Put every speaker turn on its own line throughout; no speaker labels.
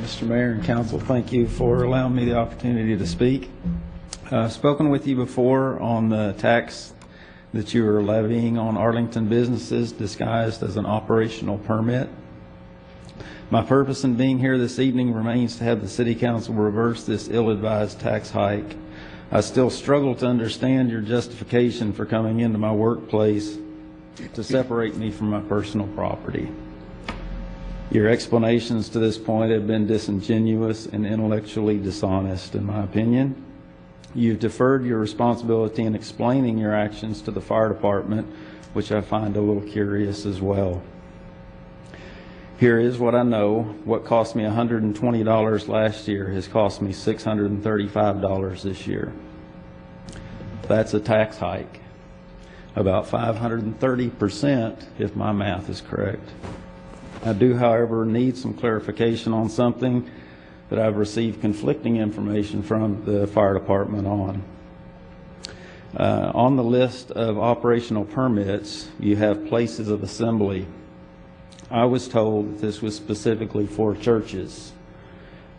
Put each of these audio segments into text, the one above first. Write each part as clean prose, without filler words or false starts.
Mr. Mayor and Council, thank you for allowing me the opportunity to speak. I've spoken with you before on the tax that you are levying on Arlington businesses disguised as an operational permit. My purpose in being here this evening remains to have the City Council reverse this ill-advised tax hike. I still struggle to understand your justification for coming into my workplace to separate me from my personal property. Your explanations to this point have been disingenuous and intellectually dishonest, in my opinion. You've deferred your responsibility in explaining your actions to the fire department, which I find a little curious as well. Here is what I know. What cost me $120 last year has cost me $635 this year. That's a tax hike, about 530% if my math is correct. I do, however, need some clarification on something that I've received conflicting information from the fire department on. On the list of operational permits, you have places of assembly. I was told that this was specifically for churches.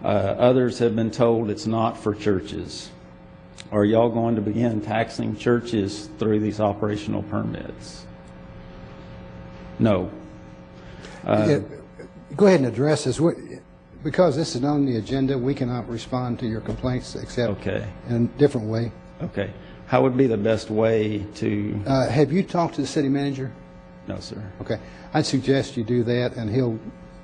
Others have been told it's not for churches. Are y'all going to begin taxing churches through these operational permits? No.
Go ahead and address this. Because this is on the agenda, we cannot respond to your complaints except in a different way.
Okay. How would be the best way to...
have you talked to the city manager?
No, sir.
Okay. I'd suggest you do that, and he'll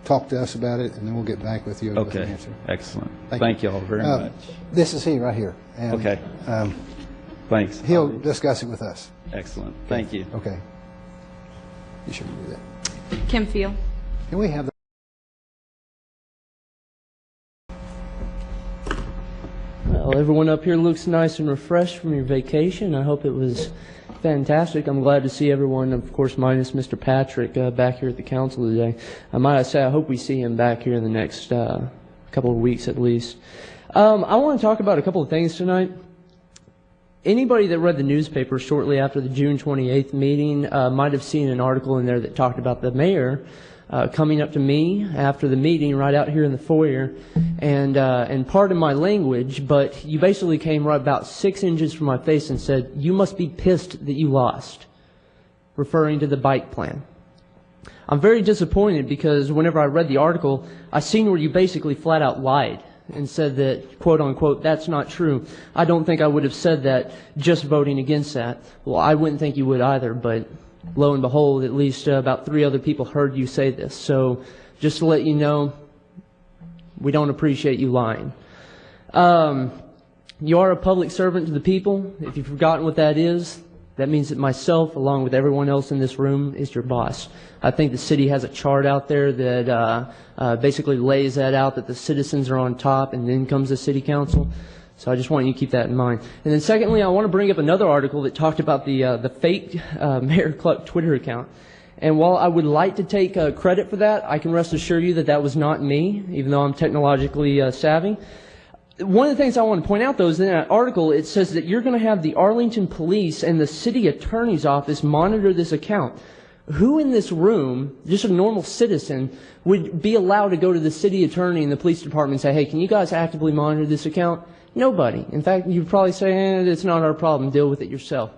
talk to us about it, and then we'll get back with you with an answer.
Excellent. Thank you all very much.
This is he right here. And,
okay. Thanks.
He'll discuss it with us.
Excellent. Thank you.
Okay. You should do that.
Kim Field.
Can we have that?
Well, everyone up here looks nice and refreshed from your vacation. I hope it was fantastic. I'm glad to see everyone, of course, minus Mr. Patrick, back here at the council today. Might I say, I hope we see him back here in the next couple of weeks at least. I want to talk about a couple of things tonight. Anybody that read the newspaper shortly after the June 28th meeting might have seen an article in there that talked about the mayor coming up to me after the meeting right out here in the foyer, and pardon my language, but you basically came right about 6 inches from my face and said, "You must be pissed that you lost," referring to the bike plan. I'm very disappointed because whenever I read the article, I seen where you basically flat out lied and said that, quote unquote, that's not true. I don't think I would have said that just voting against that. Well, I wouldn't think you would either, but lo and behold, at least about 3 other people heard you say this. So just to let you know, we don't appreciate you lying. You are a public servant to the people. If you've forgotten what that is, that means that myself, along with everyone else in this room, is your boss. I think the city has a chart out there that basically lays that out, that the citizens are on top, and then comes the city council. So I just want you to keep that in mind. And then secondly, I want to bring up another article that talked about the fake Mayor Cluck Twitter account. And while I would like to take credit for that, I can rest assure you that that was not me, even though I'm technologically savvy. One of the things I want to point out, though, is in that article, it says that you're going to have the Arlington Police and the City Attorney's Office monitor this account. Who in this room, just a normal citizen, would be allowed to go to the City Attorney and the Police Department and say, "Hey, can you guys actively monitor this account?" Nobody. In fact, you'd probably say, it's not our problem, deal with it yourself.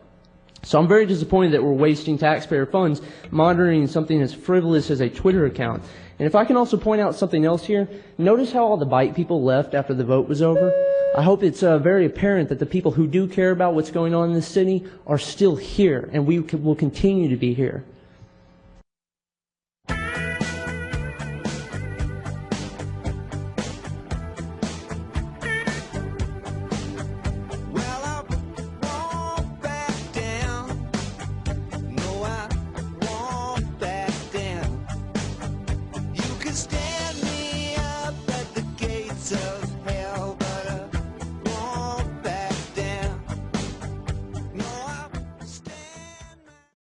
So I'm very disappointed that we're wasting taxpayer funds monitoring something as frivolous as a Twitter account. And if I can also point out something else here, notice how all the bike people left after the vote was over? I hope it's very apparent that the people who do care about what's going on in this city are still here, and we will continue to be here.